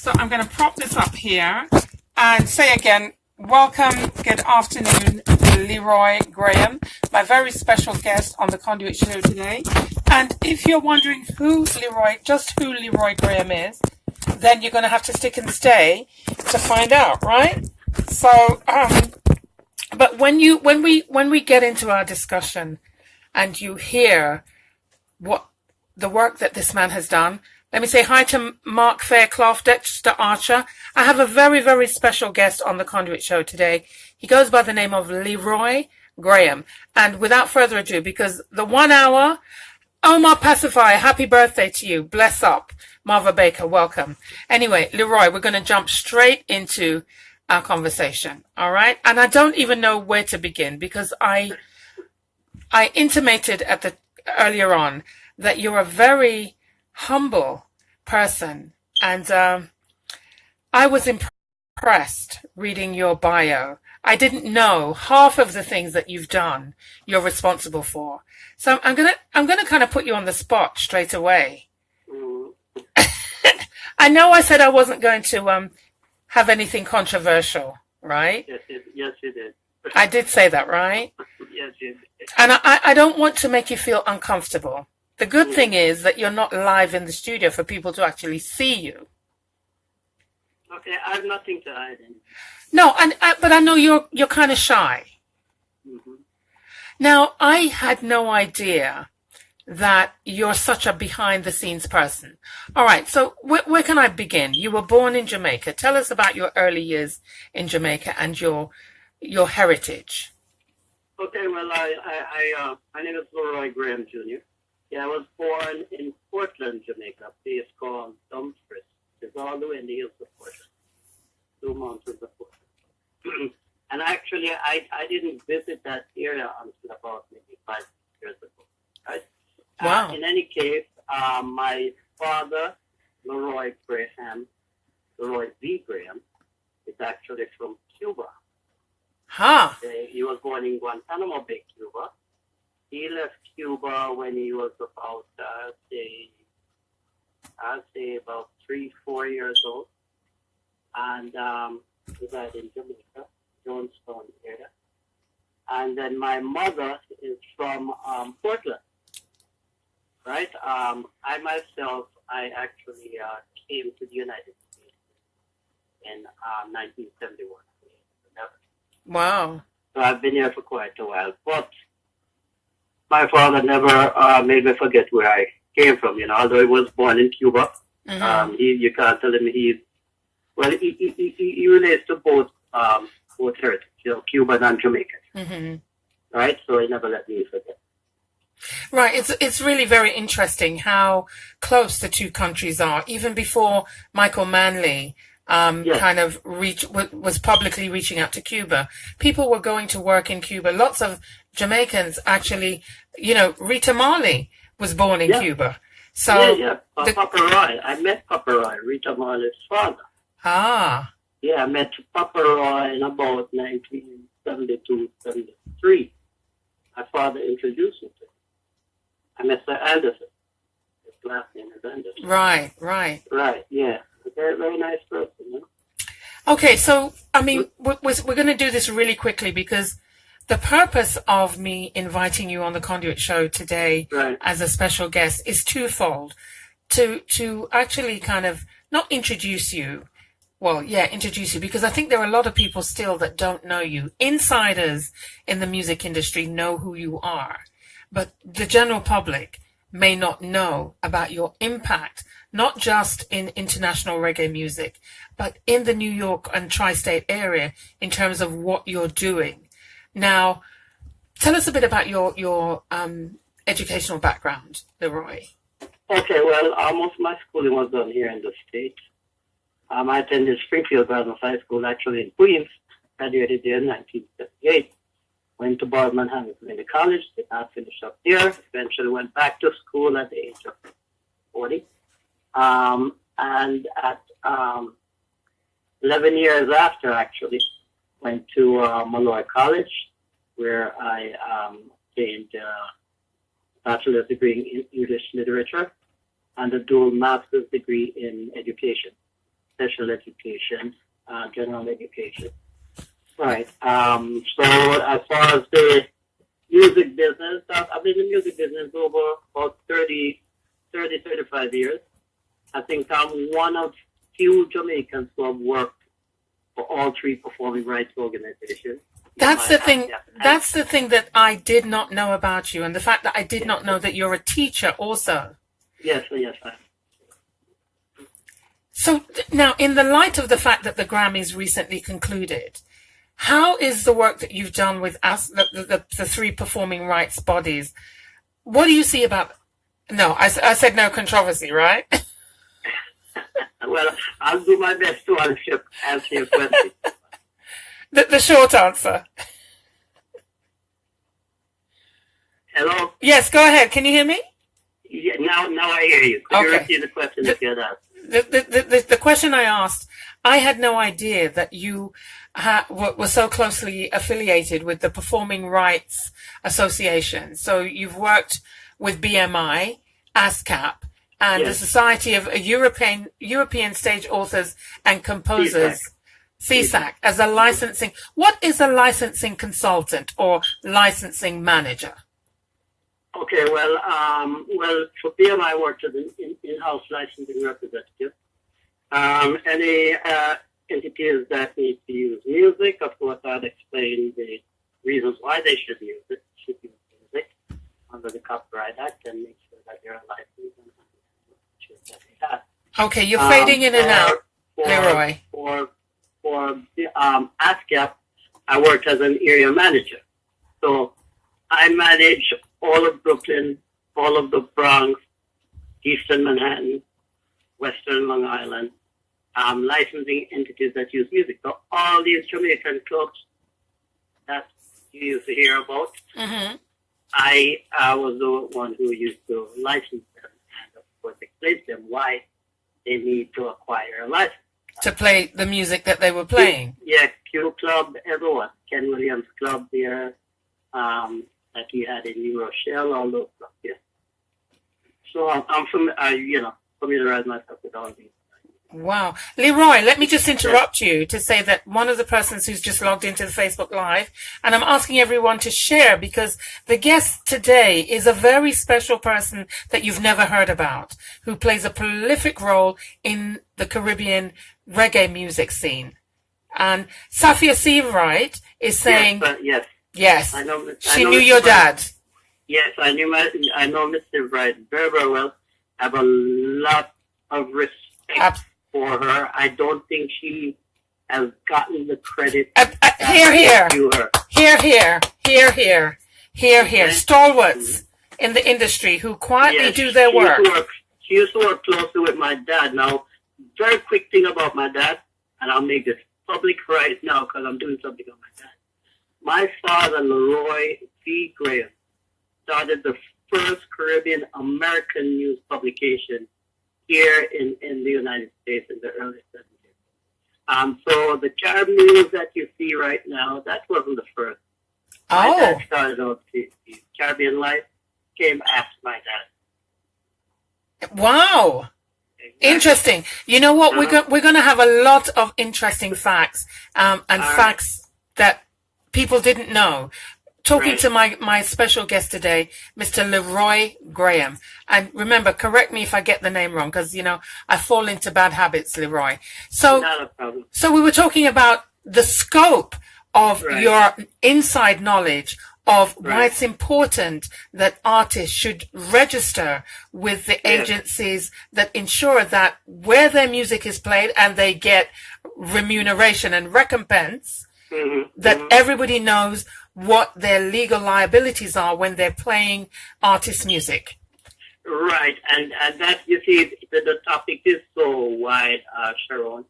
So I'm going to prop this up here and say again, welcome, good afternoon, LeRoy Graham, my very special guest on the Conduit show today. And if you're wondering who LeRoy Graham is, then you're going to have to stick and stay to find out, right? So, but when we get into our discussion and you hear what the work that this man has done, let me say hi to Mark Fairclough, Dexter Archer. I have a very, very special guest on the Conduit show today. He goes by the name of LeRoy Graham. And without further ado, because the 1 hour, Omar Pacifier, happy birthday to you. Bless up. Marva Baker, welcome. Anyway, LeRoy, we're going to jump straight into our conversation. All right. And I don't even know where to begin because I intimated earlier on that you're a very humble person. And I was impressed reading your bio. I didn't know half of the things that you've done you're responsible for. So I'm gonna kind of put you on the spot straight away. I know I said I wasn't going to have anything controversial, right? Yes, you did. I did say that, right? Yes, you did. And I don't want to make you feel uncomfortable. The good thing is that you're not live in the studio for people to actually see you. Okay, I have nothing to hide. No, but I know you're kind of shy. Mm-hmm. Now, I had no idea that you're such a behind-the-scenes person. All right, so where can I begin? You were born in Jamaica. Tell us about your early years in Jamaica and your heritage. Okay, well, my name is LeRoy Graham Jr. Yeah, I was born in Portland, Jamaica, a place called Dumfries. It's all the way in the hills of Portland, 2 mountains of Portland. And actually, I didn't visit that area until about maybe 5 years ago. Right? Wow. In any case, my father, LeRoy V. Graham, is actually from Cuba. Huh. He was born in Guantanamo Bay, Cuba. He left Cuba when he was about, I'd say about 3-4 years old, and resided in Jamaica, Jonestown area. And then my mother is from Portland, right? I myself, I actually came to the United States in 1971. Wow. So I've been here for quite a while, but my father never made me forget where I came from, although he was born in Cuba. Mm-hmm. You can't tell him he relates to both heritage, Cuban and Jamaican. Mm-hmm. Right? So he never let me forget. Right. It's really very interesting how close the two countries are. Even before Michael Manley Yes. kind of was publicly reaching out to Cuba, people were going to work in Cuba. Lots of Jamaicans actually, Rita Marley was born in Cuba. So Papa Roy. I met Papa Roy, Rita Marley's father. Ah. Yeah, I met Papa Roy in about 1972, 73. My father introduced me to him. I met Sir Anderson. His last name is Anderson. Right, yeah. A very, very nice person, Okay, so, I mean, we're going to do this really quickly because the purpose of me inviting you on the Conduit show today as a special guest is twofold. To actually kind of not introduce you, introduce you, because I think there are a lot of people still that don't know you. Insiders in the music industry know who you are, but the general public may not know about your impact, not just in international reggae music, but in the New York and tri-state area in terms of what you're doing. Now, tell us a bit about your educational background, LeRoy. Okay, well, most of my schooling was done here in the States. I attended Springfield Gardens High School, actually in Queens, graduated there in 1978. Went to Boardman Hamilton Community College, did not finish up there, eventually went back to school at the age of 40. And at 11 years after, actually, went to LeRoy College, where I gained a bachelor's degree in English literature and a dual master's degree in education. special education, general education. Right. So as far as the music business, I've been in the music business over about 35 years. I think I'm one of few Jamaicans who have worked for all three performing rights organizations. That's the thing. That's the thing that I did not know about you, and the fact that I did not know that you're a teacher also. Yes. So now, in the light of the fact that the Grammys recently concluded, how is the work that you've done with us, the three performing rights bodies? What do you see about? No, I said no controversy, right? Well, I'll do my best to answer your question. The short answer. Hello? Yes, go ahead. Can you hear me? Yeah, now I hear you. Could you repeat the question if you had asked? The question I asked, I had no idea that you were so closely affiliated with the Performing Rights Association. So you've worked with BMI, ASCAP, and the Society of European Stage Authors and Composers, CSAC, as a licensing. What is a licensing consultant or licensing manager? Okay, well, for BMI, I worked as an in-house licensing representative. Any entities that need to use music, of course, I'd explain the reasons why they should use music under the Copyright Act and make sure that they're licensed and sure that they have. Okay, you're fading in and out, LeRoy. For ASCAP, I worked as an area manager. So I manage all of Brooklyn, all of the Bronx, Eastern Manhattan, Western Long Island, licensing entities that use music. So all these Jamaican clubs that you used to hear about, I was the one who used to license them and, of course, explain to them why they need to acquire a license. To play the music that they were playing? Yeah, Q Club, everyone. Ken Williams Club there, that we had in New Rochelle, all those clubs, yeah. So I'm familiarized myself with all these. Wow. LeRoy, let me just interrupt you to say that one of the persons who's just logged into the Facebook Live, and I'm asking everyone to share because the guest today is a very special person that you've never heard about, who plays a prolific role in the Caribbean reggae music scene. And Safia Seawright is saying... Yes. I know knew your dad. Yes, I know Mr. Wright very, very well. I have a lot of respect for her. I don't think she has gotten the credit. Here. Stalwarts in the industry who quietly do their work. She used to work closely with my dad. Now, very quick thing about my dad, and I'll make this public right now because I'm doing something on my dad. My father, LeRoy P. Graham, started the first Caribbean American news publication here in the United States in the early 70s. So the Caribbean news that you see right now, that wasn't the first. My dad started out the Caribbean Life, came after my dad. Wow. Exactly. Interesting. You know what? We're going to have a lot of interesting facts and facts that people didn't know. Talking to my special guest today, Mr. LeRoy Graham. And remember, correct me if I get the name wrong, because, I fall into bad habits, LeRoy. So, not a problem. So we were talking about the scope of your inside knowledge of why it's important that artists should register with the agencies that ensure that where their music is played and they get remuneration and recompense, that everybody knows what their legal liabilities are when they're playing artist music. Right, and that, you see, the topic is so wide, Sheron.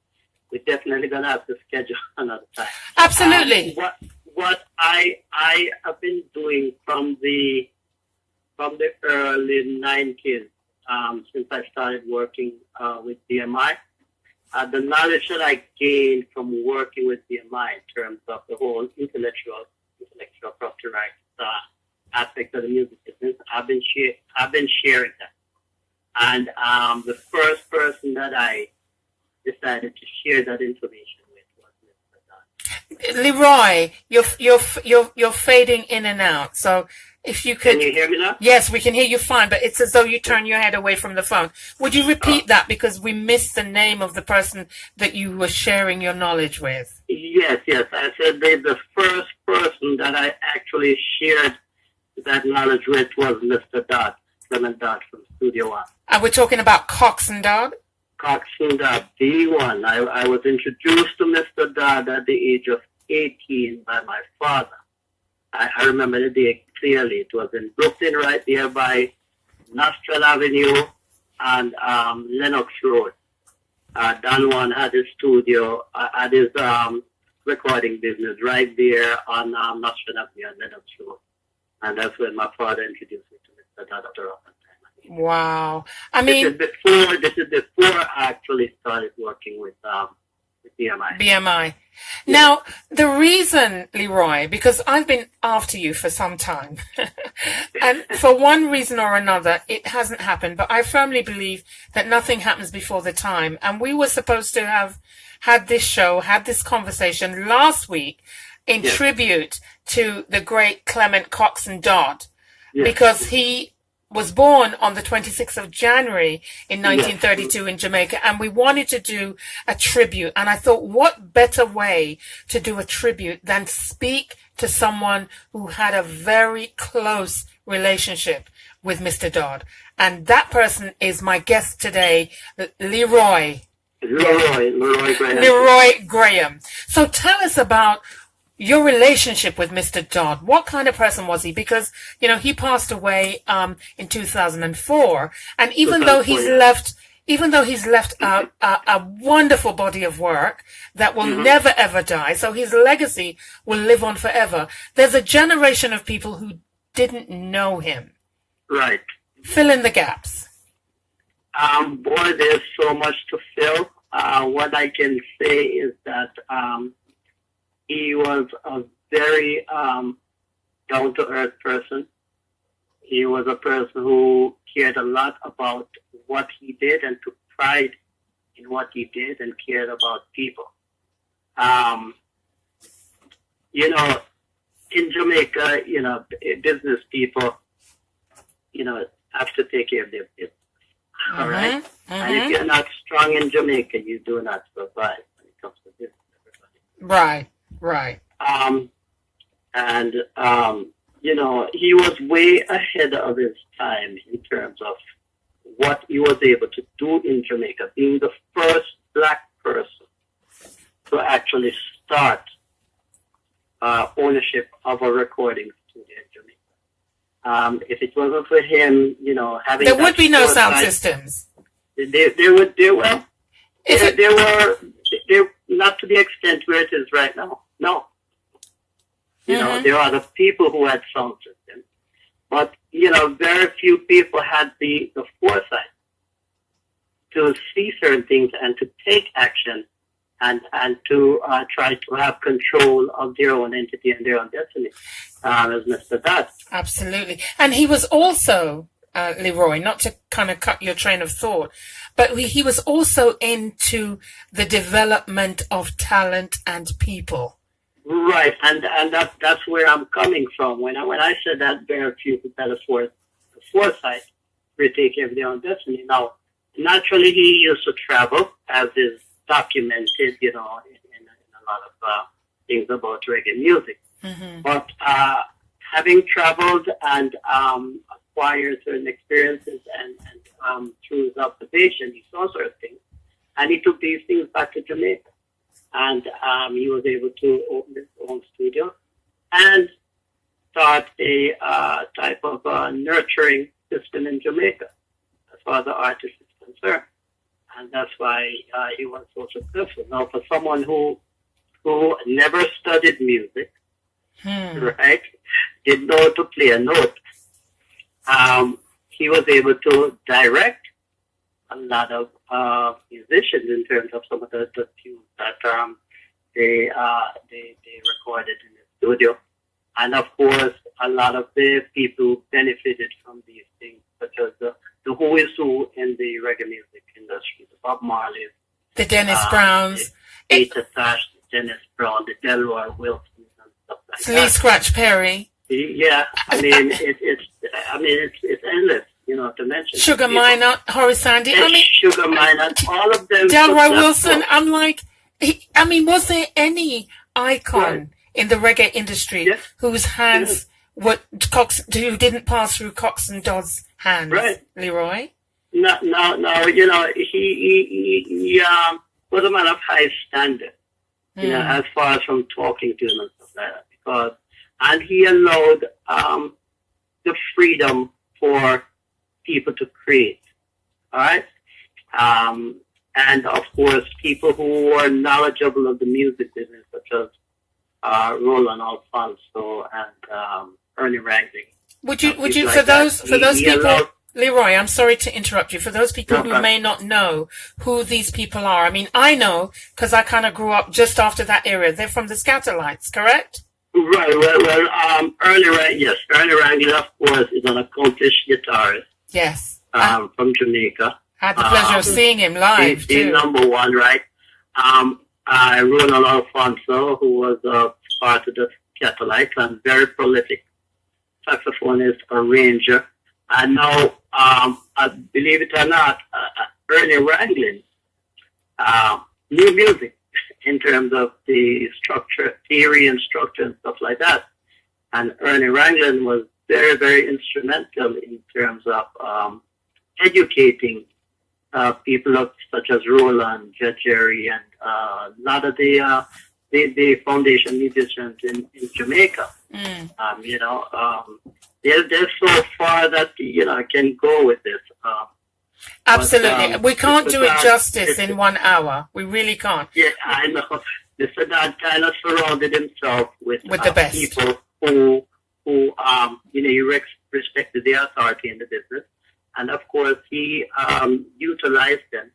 We're definitely going to have to schedule another time. Absolutely. What I have been doing from the early 90s, since I started working with BMI, the knowledge that I gained from working with BMI in terms of the whole intellectual property rights aspect of the music business, I've been sharing that. And the first person that I decided to share that information with was Mr. Dodd. LeRoy, you're fading in and out. So if you could, Can you hear me now? yes, we can hear you fine, but it's as though you turn your head away from the phone. Would you repeat that, because we missed the name of the person that you were sharing your knowledge with? Yes. I said the first person that I actually shared that knowledge with was Mr. Dodd, Clement Dodd from Studio One. And we're talking about Coxsone Dodd? Coxsone Dodd, the one. I was introduced to Mr. Dodd at the age of 18 by my father. I remember the day clearly. It was in Brooklyn, right there by Nostrand Avenue and Lenox Road. Don Juan had his studio, had his recording business right there on Nostrand Avenue and Lenox Road. And that's when my father introduced me to Mr. Dodd after a long time. Wow. I mean, this is before I actually started working with BMI. BMI. Now, the reason, LeRoy, because I've been after you for some time, and for one reason or another, it hasn't happened, but I firmly believe that nothing happens before the time. And we were supposed to have had this show, had this conversation last week in tribute to the great Clement Coxsone Dodd, because he was born on the 26th of January in 1932 in Jamaica, and we wanted to do a tribute. And I thought, what better way to do a tribute than speak to someone who had a very close relationship with Mr. Dodd. And that person is my guest today, LeRoy. LeRoy Graham. So tell us about your relationship with Mr. Dodd. What kind of person was he? Because, he passed away in 2004, and even though he's left a wonderful body of work that will never ever die, so his legacy will live on forever, there's a generation of people who didn't know him. Right. Fill in the gaps. Boy, there's so much to fill. What I can say is that he was a very down-to-earth person. He was a person who cared a lot about what he did and took pride in what he did and cared about people. In Jamaica, business people, have to take care of their business. All right? And if you're not strong in Jamaica, you do not survive when it comes to business. Right. He was way ahead of his time in terms of what he was able to do in Jamaica, being the first black person to actually start ownership of a recording studio in Jamaica. If it wasn't for him, having there would be no sound systems. There were not to the extent where it is right now. No. There are other people who had sound systems, but very few people had the foresight to see certain things and to take action and to try to have control of their own entity and their own destiny, as Mr. Dodd. Absolutely. And he was also, LeRoy, not to kind of cut your train of thought, but he was also into the development of talent and people. Right, and that's where I'm coming from. When I said that very few people had the foresight to take care of their own destiny. Now, naturally, he used to travel, as is documented, in a lot of things about reggae music. But having traveled and acquired certain experiences and through his observation, he saw certain things, and he took these things back to Jamaica. And he was able to open his own studio and start a type of nurturing system in Jamaica as far as the artist is concerned. And that's why he was so successful. Now, for someone who never studied music, right, didn't know how to play a note, he was able to direct a lot of musicians in terms of some of the tunes that they recorded in the studio. And of course, a lot of the people who benefited from these things, such as the who is who in the reggae music industry, the Bob Marleys, The Dennis Browns. Peter Tosh, Dennis Brown, the LeRoy Wilson and stuff like that. Lee Scratch Perry. Yeah, I mean it's endless, you know, to mention. Sugar Minott, Horace Sandy. Sugar Minott, all of them. Delroy Wilson. I'm like, was there any icon in the reggae industry whose hands who didn't pass through Cox and Dodd's hands? Right, LeRoy. No. You know, he was a man of high standard. You know, as far as from talking to him and stuff like that, and he allowed the freedom for people to create. All right, and of course, people who were knowledgeable of the music business, such as Roland Alfonso and Ernie Rangley. Would you for those people? LeRoy, I'm sorry to interrupt you. For those people who may not know who these people are, I mean, I know because I kind of grew up just after that era. They're from the Scatterlights, correct? Right. Well, Ernie Rangley, of course, is an accomplished guitarist. Yes. From Jamaica. I had the pleasure of seeing him live, too. He's number one, right? Roland Alfonso, who was part of the Scatterlights and very prolific saxophonist, arranger. And now, believe it or not, Ernie Ranglin, new music in terms of the theory and structure and stuff like that. And Ernie Ranglin was very, very instrumental in terms of educating people such as Roland, Jerry, and a lot of the foundation musicians in Jamaica. You know, they're so far that, you know, I can go with this. Absolutely. We can't do it justice in 1 hour. We really can't. Yeah, I know. Mr. Dodd kind of surrounded himself with the best people who you know, he respected the authority in the business. And of course, he utilized them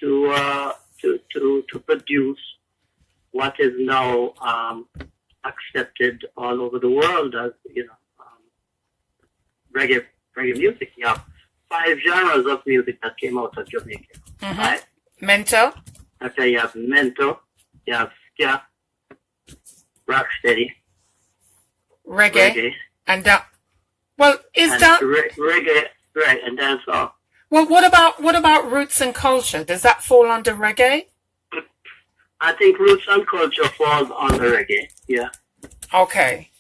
to produce what is now accepted all over the world as, you know, reggae music. You have 5 genres of music that came out of Jamaica. Right? Mento. Okay, you have Mento, you have ska, rocksteady, reggae, and reggae, right, and dancehall. Well, what about roots and culture? Does that fall under reggae? I think roots and culture falls under reggae. Yeah. Okay.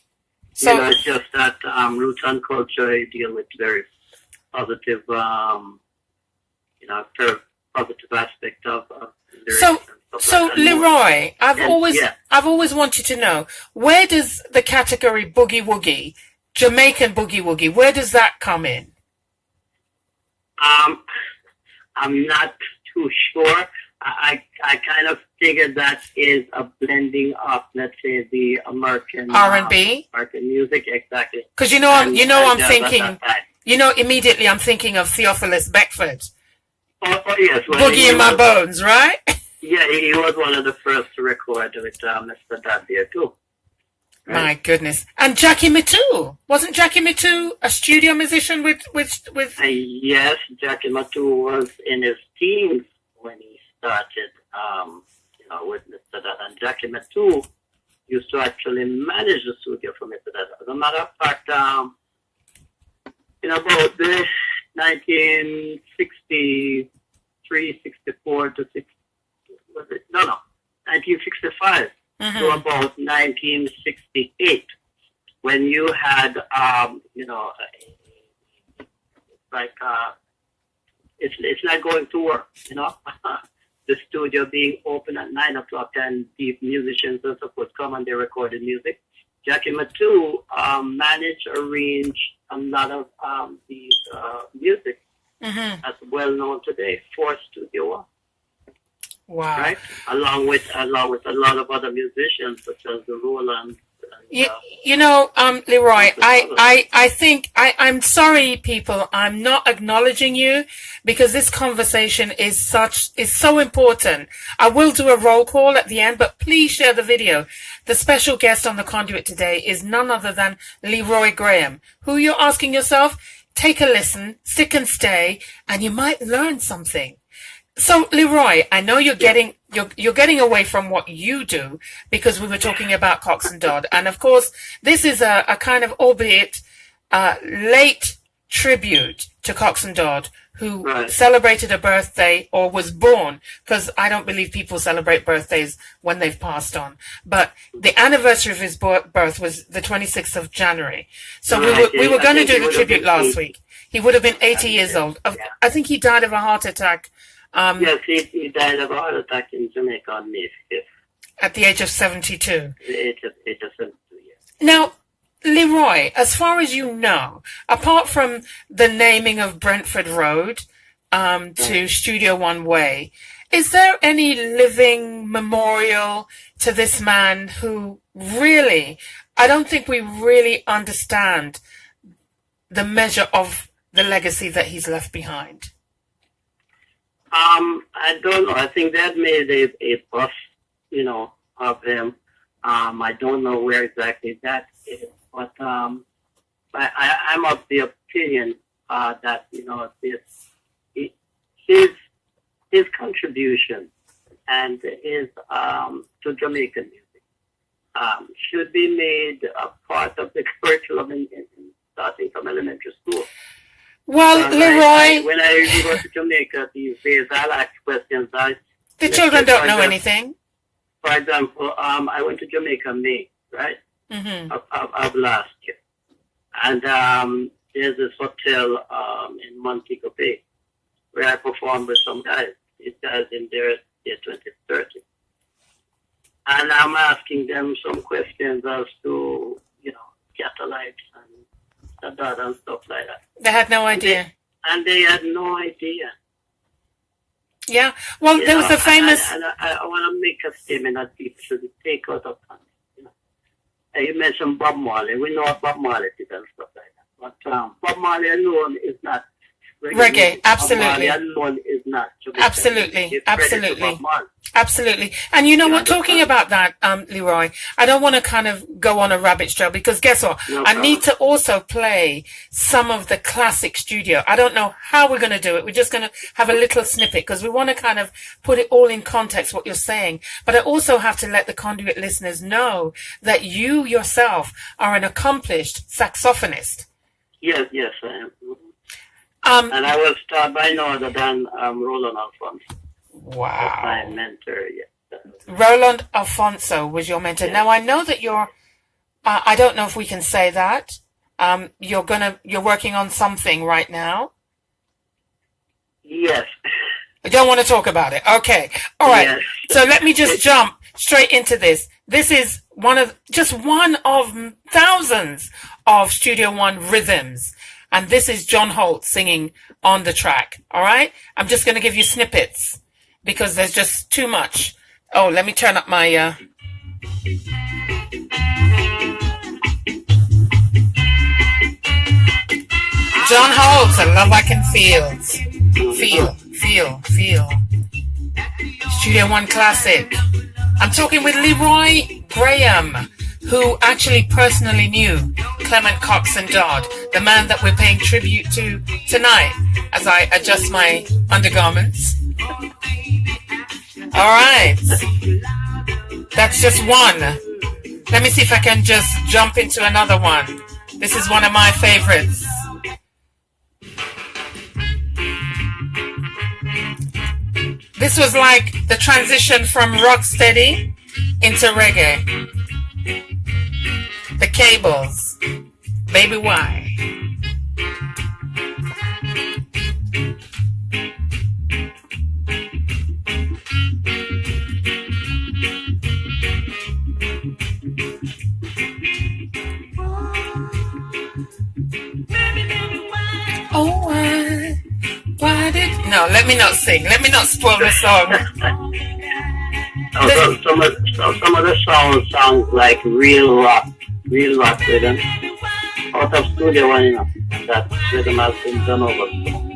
So, you know, it's just that roots and culture deal with very positive, you know, positive aspect of so LeRoy, I've always wanted to know, where does the category boogie woogie, Jamaican boogie woogie, where does that come in? I'm not too sure. I kind of figured that is a blending of, let's say, the American R&B, American music, exactly. Because immediately I'm thinking of Theophilus Beckford. Oh yes, Boogie in My Bones, right? Yeah, he was one of the first to record with Mr. Dodd there too. Right? My goodness. And Jackie Mittoo. Wasn't Jackie Mittoo a studio musician with yes, Jackie Mittoo was in his teens when he started, you know, with Mr. Dodd. And Jackie Mittoo used to actually manage the studio for Mr. Dodd. As a matter of fact, in about the 1963, 64 to 1965 to about 1968, when you had, you know, like, it's like going to work, you know, the studio being open at 9 o'clock and the musicians are supposed to come and they recorded music. Jackie Mittoo managed, arranged a lot of these music that's well known today for Studio One. Wow! Right, along with a lot of other musicians such as the Roland. You know, LeRoy, I think I'm sorry, people. I'm not acknowledging you because this conversation is so important. I will do a roll call at the end, but please share the video. The special guest on the Conduit today is none other than LeRoy Graham, who you're asking yourself, take a listen, stick and stay, and you might learn something. So, LeRoy, I know you're getting away from what you do because we were talking about Coxsone Dodd, and of course, this is a kind of, albeit late tribute to Coxsone Dodd, who celebrated a birthday or was born, because I don't believe people celebrate birthdays when they've passed on. But the anniversary of his birth was the 26th of January. So we were going to do the tribute last week. He would have been 80 years old. I think he died of a heart attack. Yes, he died of a heart attack in Jamaica on May 5th. At the age of 72. At the age of 72, yes. Now, LeRoy, as far as you know, apart from the naming of Brentford Road to Studio One Way, is there any living memorial to this man who really, I don't think we really understand the measure of the legacy that he's left behind? I don't know. I think they had made a bust, of him. I don't know where exactly that is. But I'm of the opinion that his contribution and his to Jamaican music should be made a part of the curriculum in starting from elementary school. Well, LeRoy, when I go to Jamaica these days, I'll ask questions. The children don't know anything. For example, I went to Jamaica in May, right? Mm-hmm. Of last year. And there's this hotel in Montego Bay where I performed with some guys. These guys in their 2030. And I'm asking them some questions as to, Catholics and Dodd and stuff like that. They had no idea. And they had no idea. Yeah. Well, there was a famous... I want to make a statement that people should take out of context. You mentioned Bob Marley. We know what Bob Marley did and stuff like that. But Bob Marley alone is not reggae. Absolutely. Bob Marley alone is not. Absolutely. Absolutely. And you know what? Talking about that, LeRoy, I don't want to kind of go on a rabbit trail because guess what? I need to also play some of the classic studio. I don't know how we're going to do it. We're just going to have a little snippet because we want to kind of put it all in context, what you're saying. But I also have to let the Conduit listeners know that you yourself are an accomplished saxophonist. Yes, I am. And I was taught by no other than Roland Alfonso. Wow. My mentor, yes. Roland Alfonso was your mentor. Yes. Now I know that you're. I don't know if we can say that. You're working on something right now. Yes. I don't want to talk about it. Okay. All right. Yes. So let me just jump straight into this. This is one of thousands of Studio One rhythms. And this is John Holt singing on the track. All right. I'm just going to give you snippets because there's just too much. Oh, let me turn up my, John Holt, I love I can feel. Studio One classic. I'm talking with LeRoy Graham, who actually personally knew Clement Coxsone Dodd, the man that we're paying tribute to tonight as I adjust my undergarments. All right. That's just one. Let me see if I can just jump into another one. This is one of my favorites. This was like the transition from rocksteady into reggae. The Cables, Baby Why. Oh, why did... No, let me not sing. Let me not spoil the song. Some of the songs sound like real rock rhythm. Out of Studio One, that rhythm has been done over.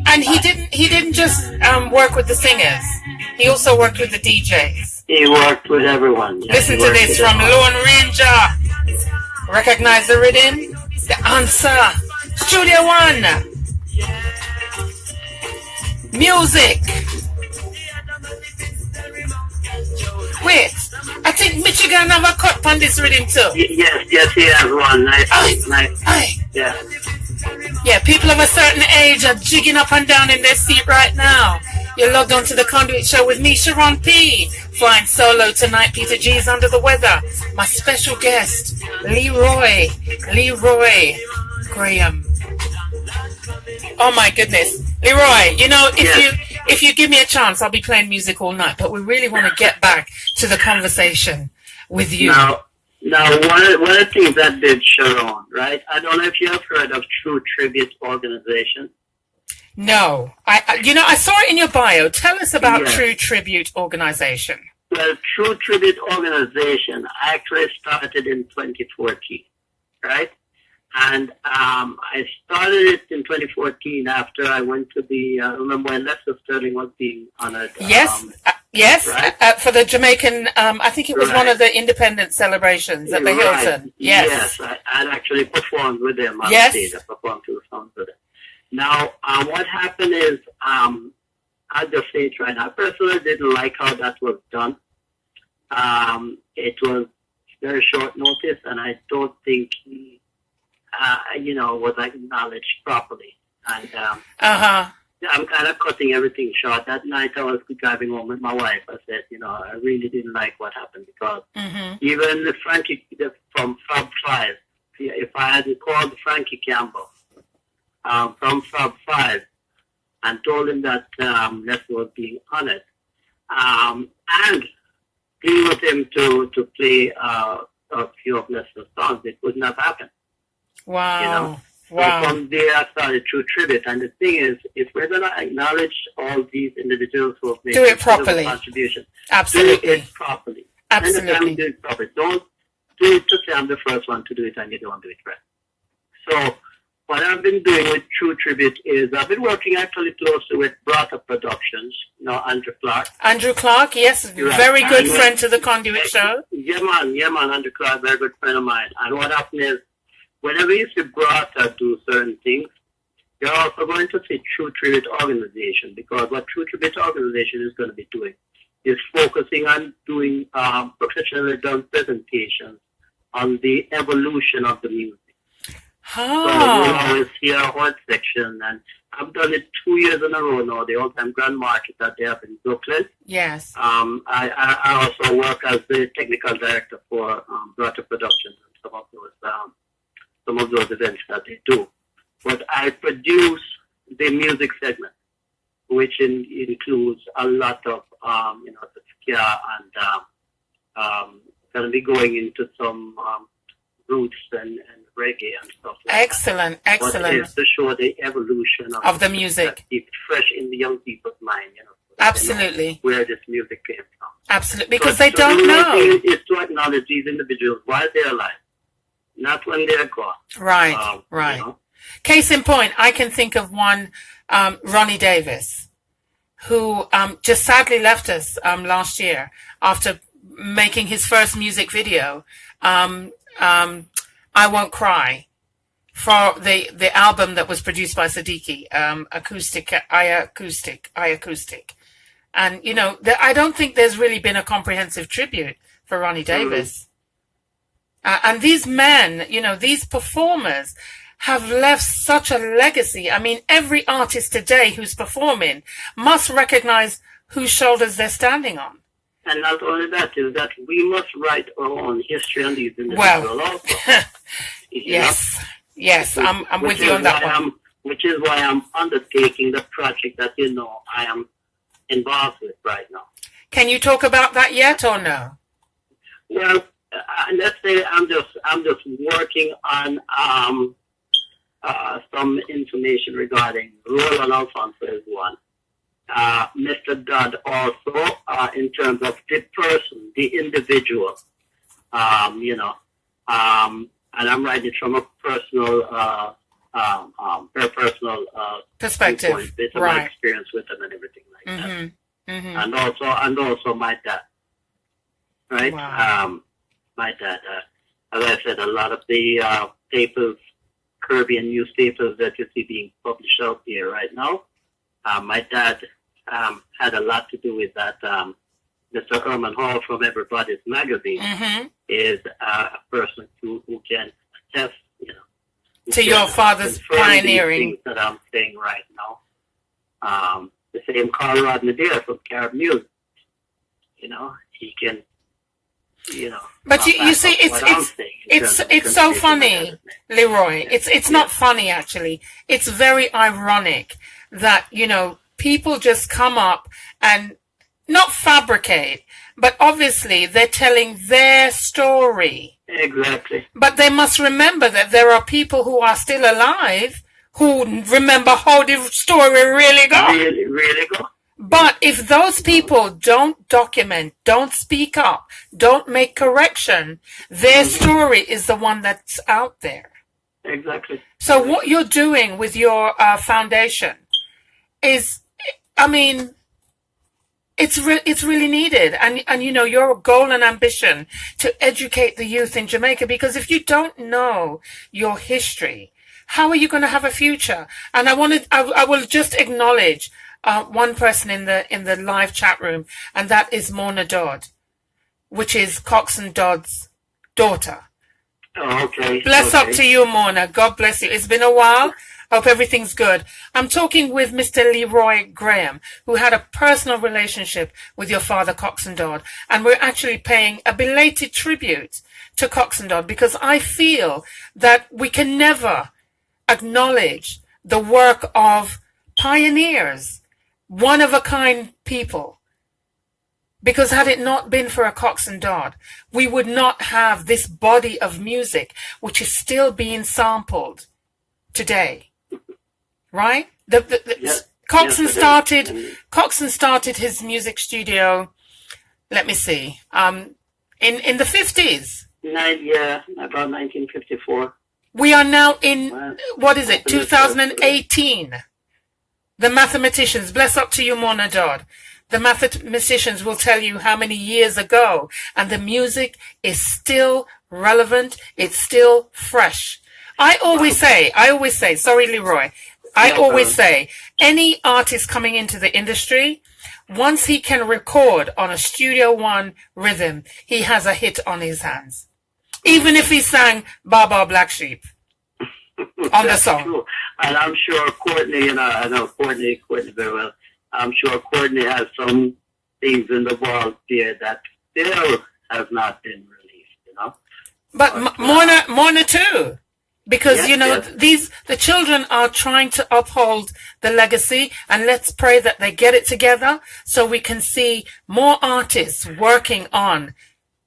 And he didn't just work with the singers. He also worked with the DJs. He worked with everyone. Yes, listen to this from Lone Ranger. Recognize the rhythm? The answer. Studio One. Music. another cut on this rhythm too? Yes, he has one. Nice. Yeah. Yeah, people of a certain age are jigging up and down in their seat right now. You're logged onto the Conduit Show with me, Sheron P. Flying solo tonight. Peter G is under the weather. My special guest, LeRoy Graham. Oh my goodness, LeRoy. You know, if you give me a chance, I'll be playing music all night. But we really want to get back to the conversation with you. Now, one of the things that did Sheron, right? I don't know if you have heard of True Tribute Organization. No, I saw it in your bio. Tell us about True Tribute Organization. Well, True Tribute Organization actually started in 2014, right? And I started it in 2014 after I went to remember when Lester Sterling was being honored. Yes, right? For the Jamaican, I think it was one of the independence celebrations at the Hilton. Yes, I actually performed with them on stage. I performed 2 songs with them. Now, what happened is, I'll just say it right now. I personally didn't like how that was done. It was very short notice, and I don't think he, was acknowledged properly. And I'm kind of cutting everything short. That night I was driving home with my wife. I said, I really didn't like what happened because even the Frankie from Fab 5, if I hadn't called Frankie Campbell from Fab 5 and told him that Lester was being honored, and plead with him to play a few of Lester's songs, it wouldn't have happened. Wow. So from there, I started True Tribute. And the thing is, if we're going to acknowledge all these individuals who have made do it properly. Contribution, absolutely. Do it properly. Absolutely. Do it properly. Don't do it to say I'm the first one to do it and you don't do it right. So what I've been doing with True Tribute is I've been working actually closely with Brata Productions, Andrew Clark. Andrew Clark, yes, very good friend to the Conduit Show. Yeah, man, Andrew Clark, very good friend of mine. And what happened is, whenever you see Brata do certain things, you're also going to see True Tribute Organization, because what True Tribute Organization is going to be doing is focusing on doing professionally done presentations on the evolution of the music. So you always hear a horn section, and I've done it 2 years in a row now, the all-time Grand Market that they have in Brooklyn. Yes. I also work as the technical director for Brata Productions and some of those events that they do. But I produce the music segment, which includes a lot of, the ska and going to be going into some roots and reggae and stuff like excellent. But it's to show the evolution of the music. It's fresh in the young people's mind, Absolutely. Where this music came from. Absolutely, because they don't know. It's to acknowledge these individuals while they're alive, not when they're gone. Right, right. Case in point, I can think of one, Ronnie Davis, who just sadly left us last year after making his first music video, I Won't Cry, for the album that was produced by Siddiqui, Acoustic. And, I don't think there's really been a comprehensive tribute for Ronnie Davis. And these men, these performers have left such a legacy. I mean, every artist today who's performing must recognize whose shoulders they're standing on. And not only that, is that we must write our own history on these individuals also. Yes, I'm with you on that one. Which is why I'm undertaking the project that I am involved with right now. Can you talk about that yet or no? Well, let's say I'm just working on some information regarding Roland Alfonso is one. Mr. Dodd also, in terms of the person, the individual, and I'm writing from a personal, very personal perspective, based on my experience with them and everything like that. And also my dad, right? Wow. My dad, as I said, a lot of the papers, Caribbean newspapers that you see being published out there right now, my dad had a lot to do with that Mr. Herman Hall from Everybody's Magazine is a person who can attest, to your father's pioneering. Things that I'm saying right now. The same Carl Rodney there from Carib Music. He can, But you see, it's so funny, LeRoy. It's not funny, actually. It's very ironic that, people just come up and not fabricate, but obviously they're telling their story. Exactly. But they must remember that there are people who are still alive who remember how the story really goes. Really go. But if those people don't document, don't speak up, don't make correction, their story is the one that's out there. Exactly. So what you're doing with your foundation is, it's really needed. And your goal and ambition to educate the youth in Jamaica, because if you don't know your history, how are you going to have a future? And I will just acknowledge one person in the live chat room, and that is Mona Dodd, which is Coxsone Dodd's daughter. Oh, okay. Bless up to you, Mona. God bless you. It's been a while. Hope everything's good. I'm talking with Mr. LeRoy Graham, who had a personal relationship with your father, Coxsone Dodd, and we're actually paying a belated tribute to Coxsone Dodd, because I feel that we can never acknowledge the work of pioneers, one-of-a-kind people. Because had it not been for a Coxsone Dodd, we would not have this body of music, which is still being sampled today. Right? Coxsone started his music studio, let me see, in the 50s. About 1954. We are now in, 2018. The mathematicians, bless up to you, Mona Dodd. The mathematicians will tell you how many years ago, and the music is still relevant. It's still fresh. I always say, sorry, LeRoy. I always say, any artist coming into the industry, once he can record on a Studio One rhythm, he has a hit on his hands. Even if he sang Baba Black Sheep on the song. True. And I'm sure Courtney, I know Courtney very well. I'm sure Courtney has some things in the vault there that still have not been released, But Mona too. Because, the children are trying to uphold the legacy, and let's pray that they get it together so we can see more artists working on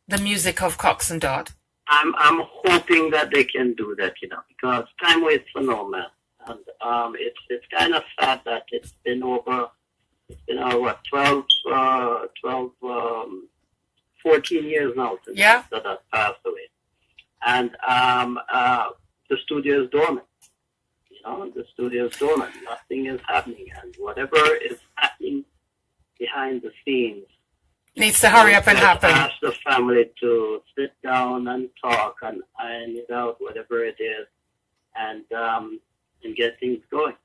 the music of Coxsone Dodd. I'm hoping that they can do that, because time waits for no man. And it's kind of sad that it's been 14 years now since that passed away. And the studio is dormant. The studio is dormant. Nothing is happening. And whatever is happening behind the scenes needs to hurry up and happen. Ask the family to sit down and talk and iron it out, whatever it is, and get things going.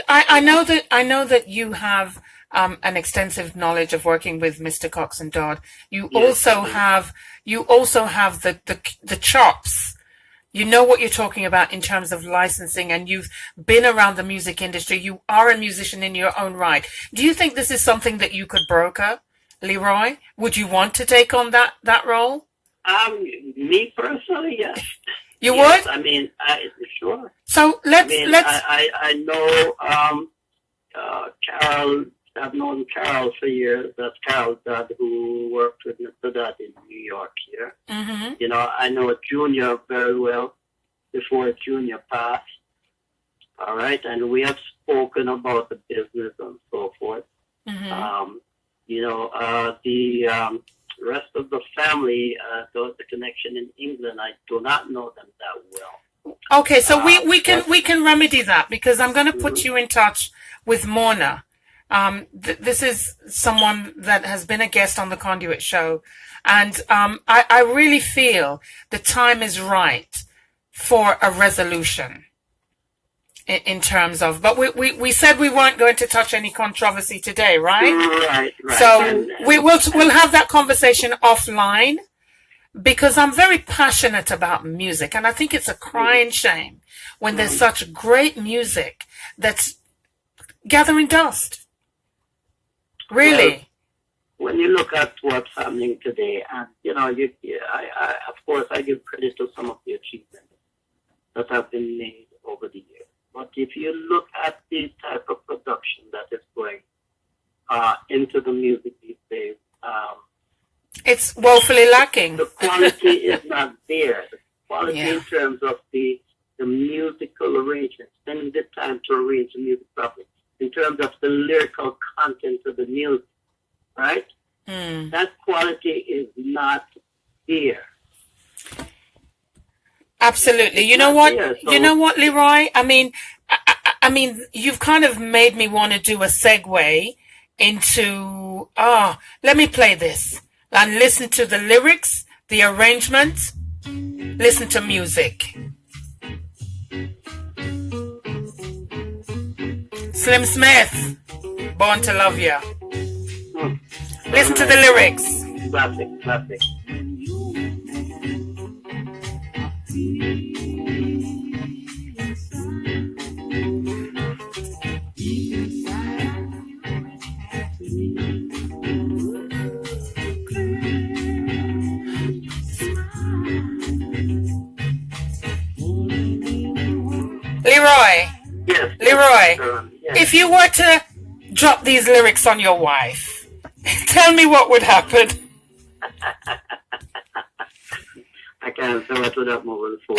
I know that you have an extensive knowledge of working with Mr. Coxsone Dodd. You also have the chops. You know what you're talking about in terms of licensing, and you've been around the music industry. You are a musician in your own right. Do you think this is something that you could broker, LeRoy? Would you want to take on that role? Me personally, yes. You would? Sure. So let's. I know Carol. I've known Carol for years. That's Carol Dodd, who worked with Mr. Dodd in New York here. Mm-hmm. I know Junior very well before Junior passed. All right, and we have spoken about the business and so forth. Mm-hmm. The rest of the family, the connection in England, I do not know them that well. Okay, so we can remedy that, because I'm going to put you in touch with Mona. This is someone that has been a guest on the Conduit show, and I really feel the time is right for a resolution. in terms of, but we said we weren't going to touch any controversy today, right? Right. So we'll have that conversation offline, because I'm very passionate about music, and I think it's a crying shame when there's such great music that's gathering dust. Really. Well, when you look at what's happening today, and I of course I give credit to some of the achievements that have been made over the years. But if you look at the type of production that is going into the music these days, it's woefully lacking. The quality is not there. The quality in terms of the musical arrangement, spending the time to arrange the music properly, in terms of the lyrical content of the music, right? That quality is not there. Absolutely. You know what? You know what, LeRoy? I mean, you've kind of made me want to do a segue into. Let me play this and listen to the lyrics, the arrangement. Listen to music. Slim Smith, Born to Love Ya. Listen to the lyrics. Classic. LeRoy. Yes. LeRoy, if you were to drop these lyrics on your wife, tell me what would happen. I can't say what would happen over the phone.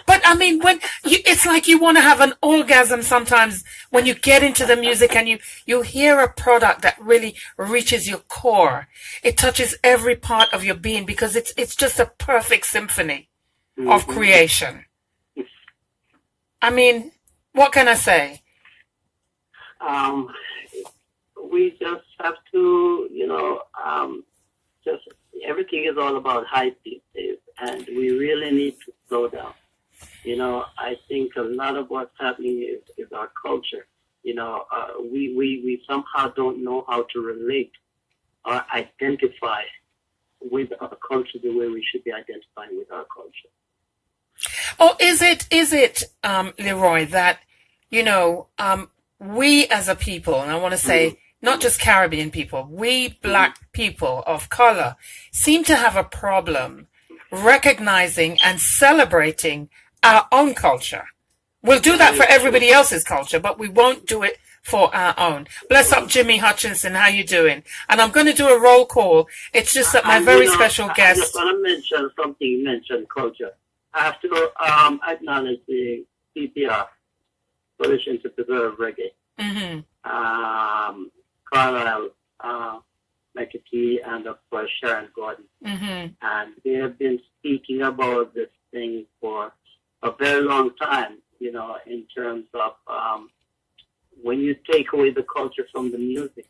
But I mean, it's like you want to have an orgasm sometimes when you get into the music and you hear a product that really reaches your core. It touches every part of your being, because it's just a perfect symphony of creation. I mean, what can I say? We just have to, just everything is all about hype these days, and we really need to slow down. I think a lot of what's happening is our culture. We somehow don't know how to relate or identify with our culture the way we should be identifying with our culture. Oh, is it, LeRoy, that, we as a people, and I want to say not just Caribbean people, we black people of color seem to have a problem recognizing and celebrating our own culture. We'll do that for everybody else's culture, but we won't do it for our own. Bless up, Jimmy Hutchinson. How you doing? And I'm going to do a roll call. It's just that my very special guest. I just want to mention something. You mentioned culture. I have to acknowledge the CPR, Coalition to Preserve Reggae. Carlisle, McAtee, and of course Sharon Gordon. And they have been speaking about this thing for a very long time, in terms of when you take away the culture from the music,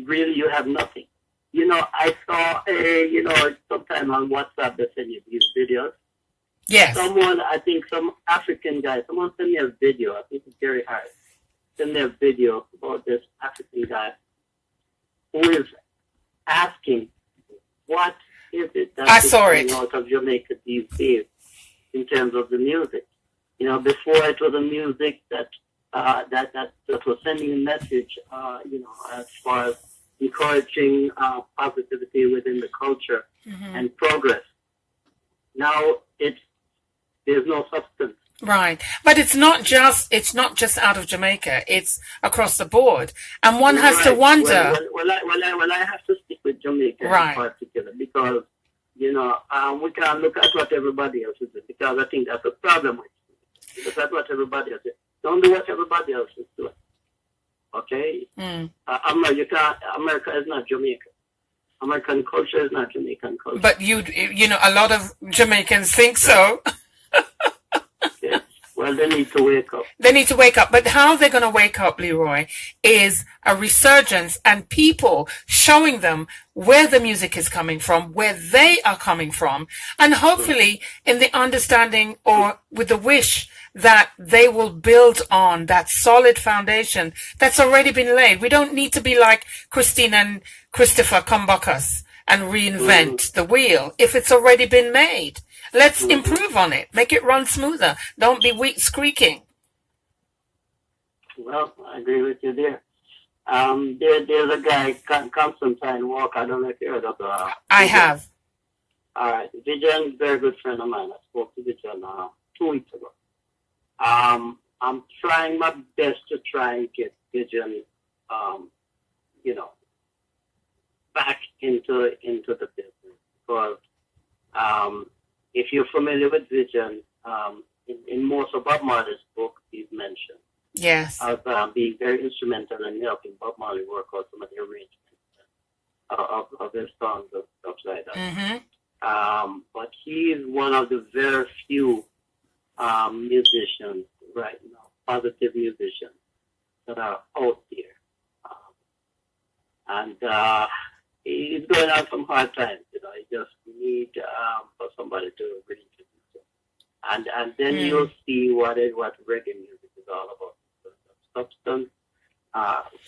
really you have nothing. I saw sometime on WhatsApp they send you these videos. Yes. Some African guy, someone sent me a video, I think it's Gary Harris, sent me a video about this African guy who is asking, what is it that's coming out of Jamaica these days in terms of the music? Before it was a music that was sending a message, as far as encouraging positivity within the culture and progress. Now there's no substance. Right. But it's not just out of Jamaica. It's across the board. And one has to wonder. Well, I have to stick with Jamaica in particular, because, we can't look at what everybody else is doing, because I think that's a problem with it. Look at what everybody else is. Don't do what everybody else is doing. Okay? America is not Jamaica. American culture is not Jamaican culture. But a lot of Jamaicans think so. Yes. Well, they need to wake up. They need to wake up. But how they're going to wake up, LeRoy, is a resurgence and people showing them where the music is coming from, where they are coming from, and hopefully in the understanding or with the wish that they will build on that solid foundation that's already been laid. We don't need to be like Christine and Christopher Cumbucus and reinvent the wheel if it's already been made. Let's improve on it. Make it run smoother. Don't be weak squeaking. Well, I agree with you there. There's a guy, Constantine Walker. I don't know if you heard of I have. All right. Vision, very good friend of mine. I spoke to Vision 2 weeks ago. I'm trying my best to try and get Vision, back into the business because if you're familiar with Vision, in most of Bob Marley's books, he's mentioned as being very instrumental in helping Bob Marley work out some of the arrangements of his songs and stuff like that. Mm-hmm. But he is one of the very few musicians right now, positive musicians that are out there. And he's going on some hard times, He just need for somebody to really introduce him. And then you'll see what reggae music is all about. Substance,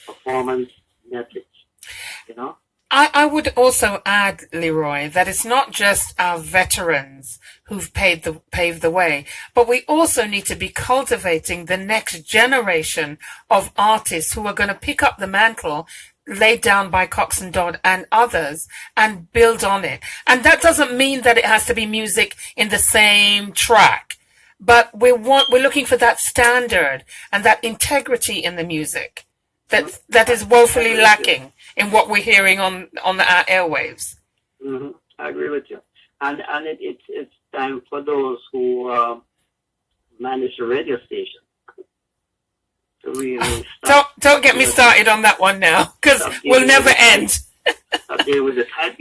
performance, message, I would also add, LeRoy, that it's not just our veterans who've paved the way, but we also need to be cultivating the next generation of artists who are going to pick up the mantle laid down by Coxsone, Dodd and others and build on it. And that doesn't mean that it has to be music in the same track, but we're looking for that standard and that integrity in the music that is woefully lacking in what we're hearing on our airwaves. Mm-hmm. I agree with you. And it's time for those who manage the radio station to really don't get me started on that one now, because we'll never end. Deal with this hype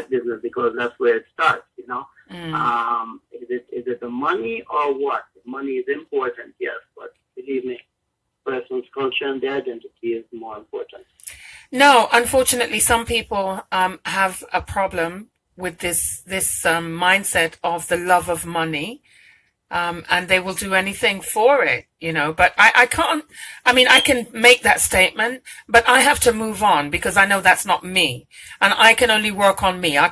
business because that's where it starts, Is it the money or what? Money is important, yes, but believe me, person's culture and their identity is more important. No, unfortunately, some people have a problem with this mindset of the love of money, and they will do anything for it, But I can't. I mean, I can make that statement, but I have to move on because I know that's not me, and I can only work on me. I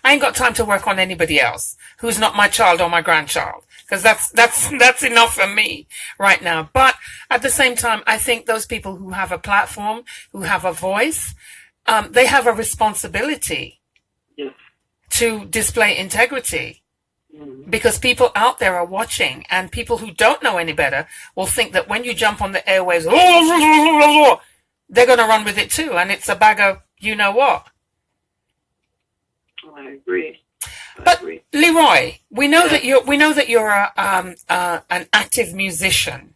ain't got time to work on anybody else who's not my child or my grandchild, because that's enough for me right now. But at the same time, I think those people who have a platform, who have a voice, they have a responsibility to display integrity. Because people out there are watching, and people who don't know any better will think that when you jump on the airwaves, they're going to run with it too, and it's a bag of what. I agree. But LeRoy, we know that you're an active musician.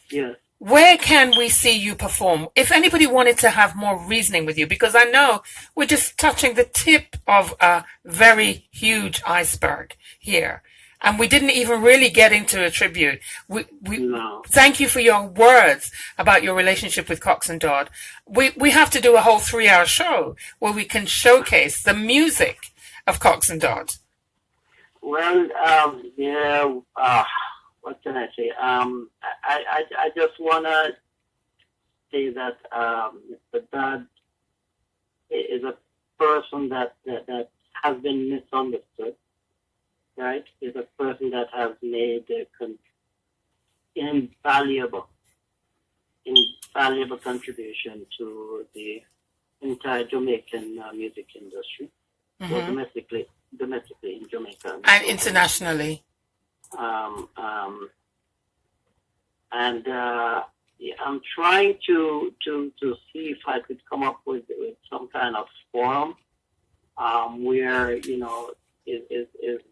Yes. Where can we see you perform? If anybody wanted to have more reasoning with you, because I know we're just touching the tip of a very huge iceberg here, and we didn't even really get into a tribute. No. Thank you for your words about your relationship with Coxsone, Dodd. We have to do a whole 3-hour show where we can showcase the music of Coxsone, Dodd. Well, what can I say? I just want to say that Mr. Dodd is a person that has been misunderstood, right? Is a person that has made invaluable contribution to the entire Jamaican music industry, so domestically in Jamaica and internationally. I'm trying to see if I could come up with some kind of forum where his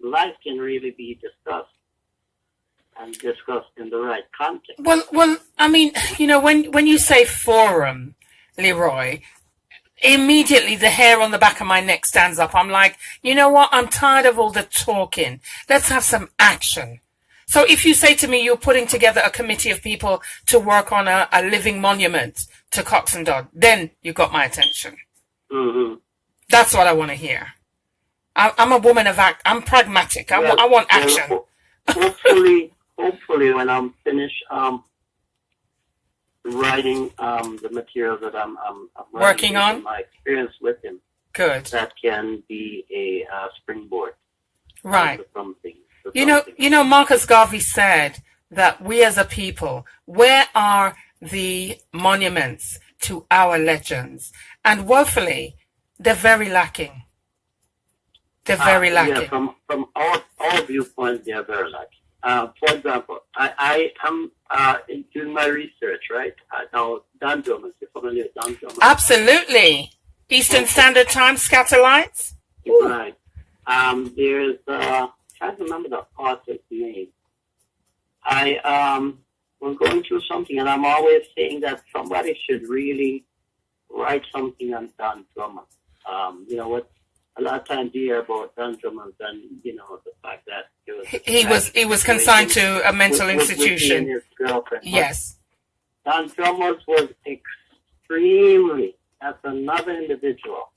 life can really be discussed and discussed in the right context. Well, I mean, when you say forum, LeRoy, immediately the hair on the back of my neck stands up. I'm like, you know what? I'm tired of all the talking. Let's have some action. So if you say to me you're putting together a committee of people to work on a living monument to Coxsone Dodd, then you got my attention. Mm-hmm. That's what I want to hear. I'm a woman of act. I'm pragmatic. I want action. Hopefully, when I'm finished writing the materials that I'm working on, my experience with him, good. That can be a springboard. Right. For something. You know, Marcus Garvey said that we as a people, where are the monuments to our legends? And woefully, they're very lacking. They're very lacking. Yeah, from our viewpoint, they are very lacking. For example, I am doing my research, right? Now, Don Drummond, you're familiar with Don Drummond? Absolutely. Eastern Standard Time Scatterlights? Right. There's, I can't remember the author's name. I was going through something, and I'm always saying that somebody should really write something on Don Drummond. You know what? A lot of times you hear about Don Drummond, and you know the fact that he was consigned to a mental institution. With his girlfriend. Yes. Don Drummond was extremely, as another individual,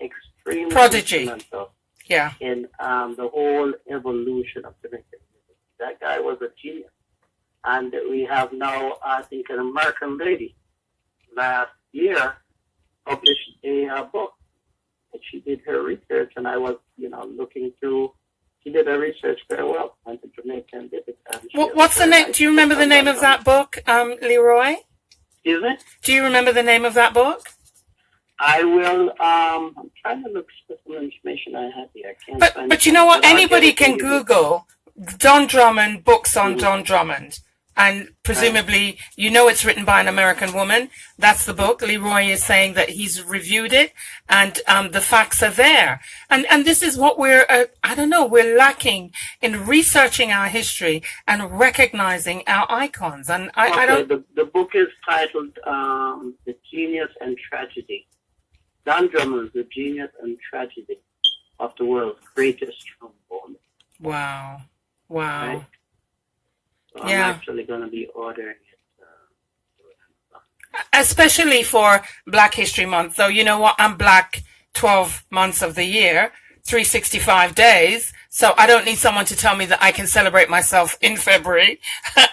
extremely prodigy. Instrumental. Yeah. In the whole evolution of Jamaican music. That guy was a genius. And we have now, I think, an American lady last year published a book. And she did her research, and I was, looking through. She did her research very well. Went to Jamaica and did it. What's the name? Do you remember the name of that book, LeRoy? Excuse me? Do you remember the name of that book? I will. I'm trying to look for some information I have here. I can't find but you know what? Anybody can Google Don Drummond, books on Don Drummond. And presumably, you know it's written by an American woman. That's the book. LeRoy is saying that he's reviewed it, and the facts are there. And this is what we're we're lacking in researching our history and recognizing our icons. And I don't. The book is titled "The Genius and Tragedy." Don Drummond, The Genius and Tragedy of the World's Greatest Trombone. Wow. Right? So I'm actually going to be ordering it. Especially for Black History Month. Though, you know what? I'm black 12 months of the year, 365 days. So I don't need someone to tell me that I can celebrate myself in February.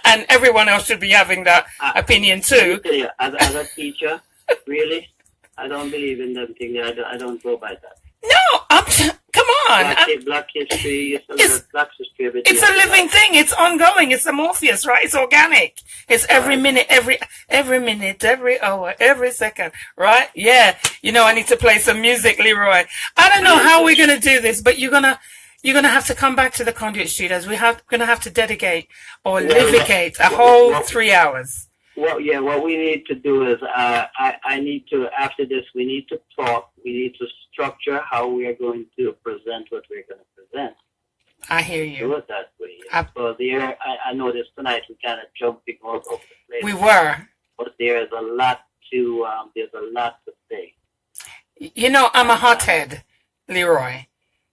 And everyone else should be having that opinion too. As a teacher, really, I don't believe in them things. I don't go by that. No, come on. Black history, Black history. It's a living thing. It's ongoing. It's amorphous, right? It's organic. It's every minute, every hour, every second, right? Yeah. You know, I need to play some music, LeRoy. I don't know how we're going to do this, but you're going to have to come back to the Conduit Studios. We're going to have to dedicate or livicate a whole 3 hours. Well, yeah, what we need to do is, I need to, after this, we need to talk. We need to structure how we are going to present what we're going to present. I hear you. Do it that way. So there, I noticed tonight we kind of jumping all over the place. We were. But there's a lot to say. You know, I'm a hothead, LeRoy.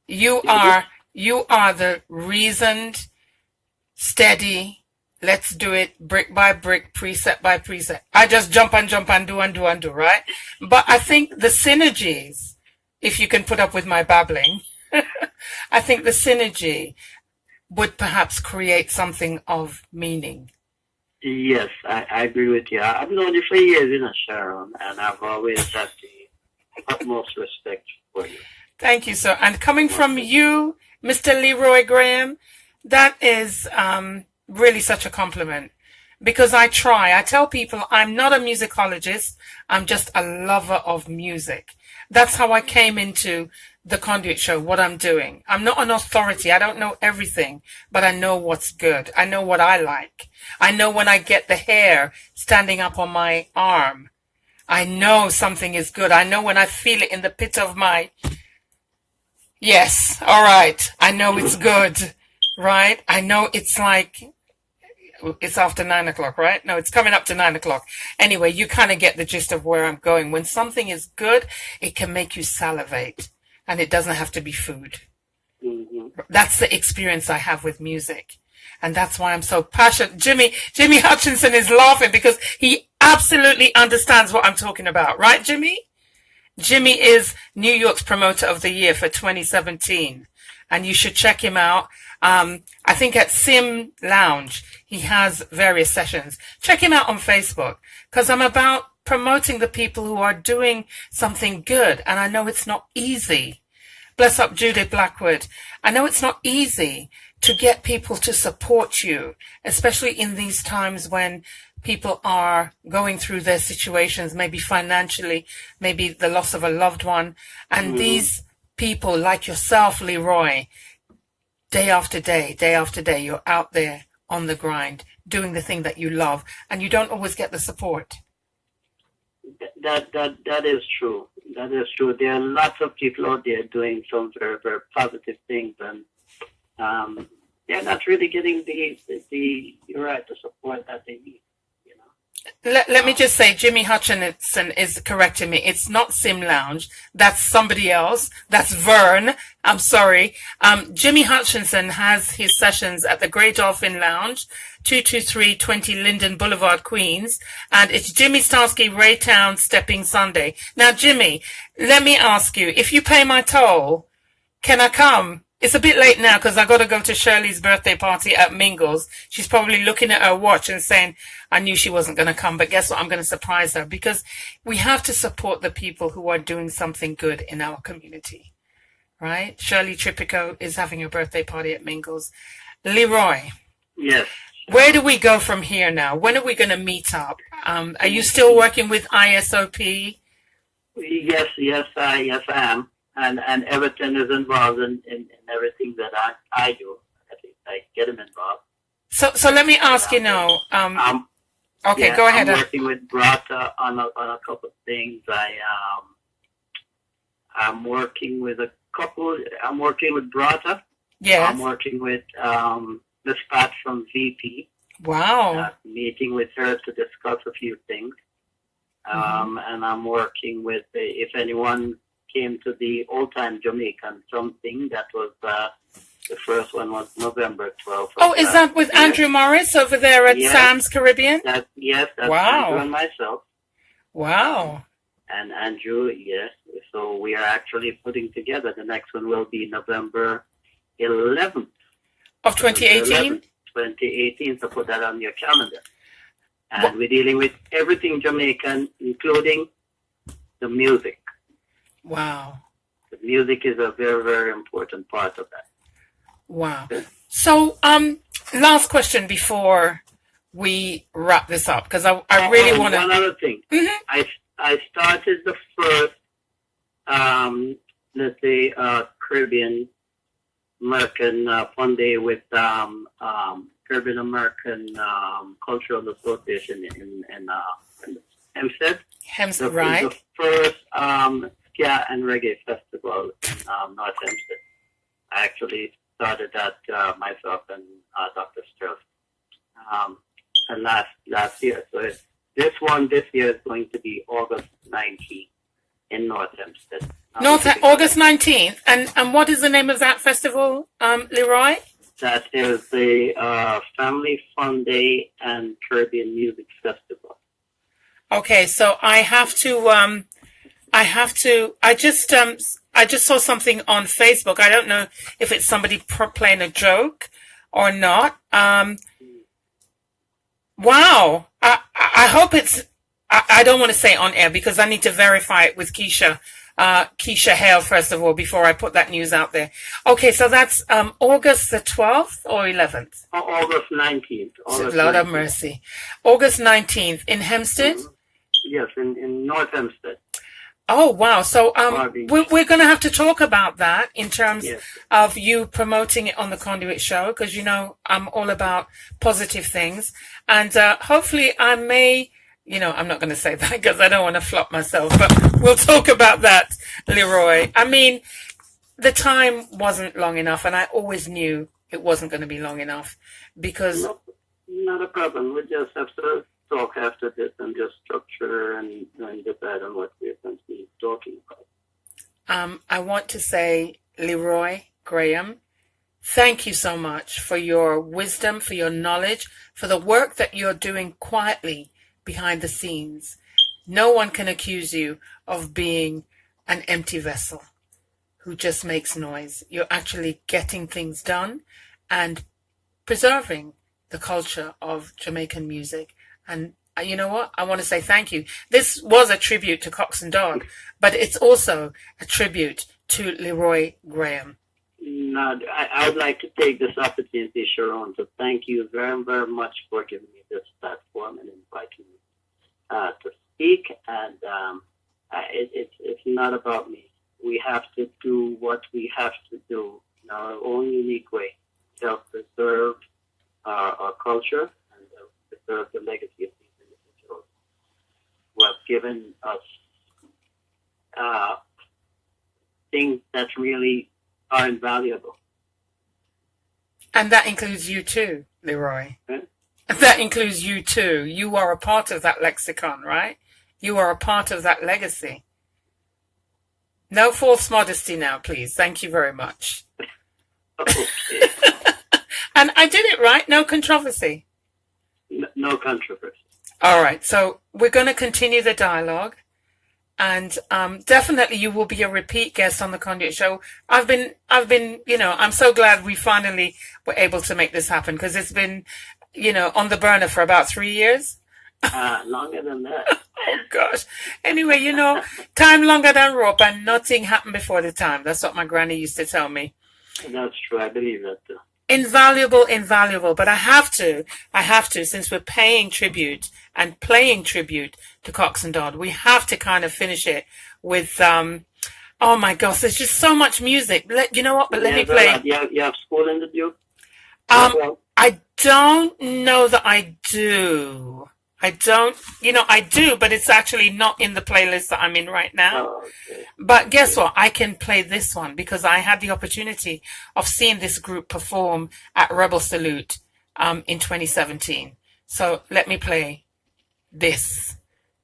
You are the reasoned, steady, let's do it brick by brick, precept by precept. I just jump and do, right? But I think the synergies, if you can put up with my babbling, I think the synergy would perhaps create something of meaning. Yes, I agree with you. I've known you for years, Sheron, and I've always had the utmost respect for you. Thank you, sir. And coming from you, Mr. LeRoy Graham, that is really such a compliment, because I tell people I'm not a musicologist. I'm just a lover of music. That's how I came into the Conduit show, what I'm doing. I'm not an authority. I don't know everything, but I know what's good. I know what I like. I know when I get the hair standing up on my arm. I know something is good. I know when I feel it in the pit of my... Yes, all right. I know it's good, right? I know it's like... It's after 9 o'clock, right? No, it's coming up to 9 o'clock. Anyway, you kind of get the gist of where I'm going. When something is good, it can make you salivate, and it doesn't have to be food. Mm-hmm. That's the experience I have with music. And that's why I'm so passionate. Jimmy Hutchinson is laughing because he absolutely understands what I'm talking about. Right, Jimmy? Jimmy is New York's Promoter of the Year for 2017. And you should check him out. I think at Sim Lounge, he has various sessions. Check him out on Facebook because I'm about promoting the people who are doing something good. And I know it's not easy. Bless up Judith Blackwood. I know it's not easy to get people to support you, especially in these times when people are going through their situations, maybe financially, maybe the loss of a loved one. And these people like yourself, LeRoy, day after day, you're out there on the grind, doing the thing that you love, and you don't always get the support. That is true. That is true. There are lots of people out there doing some very, very positive things, and they're not really getting you're right, the support that they need. Let me just say, Jimmy Hutchinson is correcting me. It's not Sim Lounge. That's somebody else. That's Vern. I'm sorry. Jimmy Hutchinson has his sessions at the Grey Dolphin Lounge, 22320 Linden Boulevard, Queens. And it's Jimmy Starsky, Raytown, Stepping Sunday. Now, Jimmy, let me ask you, if you pay my toll, can I come? It's a bit late now because I got to go to Shirley's birthday party at Mingles. She's probably looking at her watch and saying, I knew she wasn't going to come, but guess what? I'm going to surprise her because we have to support the people who are doing something good in our community, right? Shirley Tripico is having a birthday party at Mingles. LeRoy. Yes. Where do we go from here now? When are we going to meet up? Are you still working with ISOP? Yes, I am. And everything is involved in everything that I do. At least I get them involved. So let me ask you now. Okay, go ahead. I'm working with Brata on a couple of things. I'm working with a couple. I'm working with Brata. Yes. I'm working with Miss Pat from VP. Wow. Meeting with her to discuss a few things. And I'm working with if anyone came to the Old Time Jamaican something. That was the first one was November 12th. Oh, is that with Andrew Morris over there at Sam's Caribbean? Yes, that's wow. Andrew and myself. Wow. And Andrew, yes. So we are actually putting together. The next one will be November 11th. Of 2018? 2018, so put that on your calendar. And we're dealing with everything Jamaican, including the music. Wow. The music is a very, very important part of that. Wow. So, last question before we wrap this up, because I really want to... One other thing. Mm-hmm. I started the first, let's say, Caribbean American Fun Day with Caribbean American Cultural Association in Hempstead. Hempstead, right. The first Ska and Reggae Festival in North Hempstead. I actually started that myself and Dr. Sturff and last year. So this year is going to be August 19th in North Hempstead. August 19th. And what is the name of that festival, LeRoy? That is the Family Fun Day and Caribbean Music Festival. Okay, so I just saw something on Facebook. I don't know if it's somebody playing a joke or not. Wow. I hope it's, I don't want to say on air because I need to verify it with Keisha Hale, first of all, before I put that news out there. Okay, so that's August the 12th or 11th? August 19th. Lord have mercy. August 19th in Hempstead? Yes, in North Hempstead. Oh, wow. So we're going to have to talk about that in terms of you promoting it on the Conduit show, because, you know, I'm all about positive things. And hopefully I may, you know, I'm not going to say that because I don't want to flop myself, but we'll talk about that, LeRoy. I mean, the time wasn't long enough, and I always knew it wasn't going to be long enough because... No, not a problem. We just have to talk after this and just structure and decide on what we're going to be talking about. I want to say, LeRoy Graham, thank you so much for your wisdom, for your knowledge, for the work that you're doing quietly behind the scenes. No one can accuse you of being an empty vessel who just makes noise. You're actually getting things done and preserving the culture of Jamaican music. And you know what? I want to say thank you. This was a tribute to Coxsone Dodd, but it's also a tribute to LeRoy Graham. No, I would like to take this opportunity, Sheron, to thank you very, very much for giving me this platform and inviting me to speak. And it's not about me. We have to do what we have to do in our own unique way to help preserve our culture and preserve the legacy of these individuals who have given us things that really are invaluable. And that includes you too, LeRoy. Okay? That includes you too. You are a part of that lexicon, right? You are a part of that legacy. No false modesty now, please. Thank you very much. Okay. And I did it right. No controversy. No controversy. All right. So we're going to continue the dialogue. And definitely you will be a repeat guest on the Conduit show. I've been, I'm so glad we finally were able to make this happen because it's been, on the burner for about 3 years. Longer than that. Oh, gosh. Anyway, time longer than rope and nothing happened before the time. That's what my granny used to tell me. That's true. I believe that too. Invaluable. But I have to, since we're paying tribute and playing tribute to Coxsone Dodd, we have to kind of finish it with, oh my gosh, there's just so much music. You know what? But let me play. You have school in the Duke? I don't know that I do. I do, but it's actually not in the playlist that I'm in right now. Oh, okay. But guess what? I can play this one because I had the opportunity of seeing this group perform at Rebel Salute in 2017. So let me play this